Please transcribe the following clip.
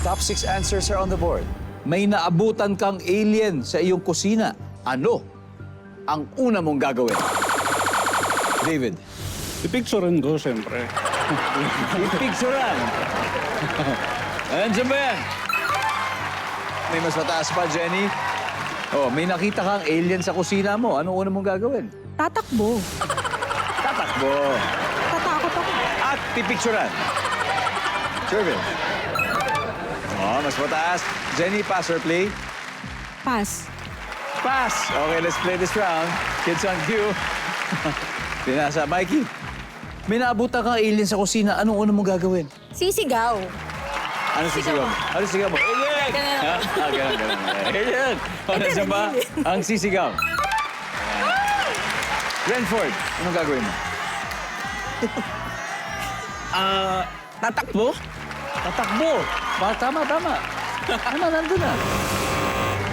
Top 6 answers are on the board. May naabutan kang alien sa iyong kusina. Ano ang una mong gagawin? David. Ipicturean ko, siyempre. Ipicturean. Andiyan ba yan? May mas mataas pa, Jenny. Oh, may nakita kang alien sa kusina mo. Anong una mong gagawin? Tatakbo. Tatakbo. Tatakot ako. At pipicturean. Jervin. Oh, mas mataas. Jenny, pass or play? Pass. Pass. Okay, let's play this round. Kids on cue. Pinasa. Mikey, may naabutan kang alien sa kusina. Anong una mong gagawin? Sisigaw. Ano sisigaw mo? Ano sisigaw mo? Alien! Ha? Ganun. Alien! O, nasa ba? Ang sisigaw. Renford, anong gagawin mo? Tatakbo? Tatakbo. Tama. Tama, nandun na.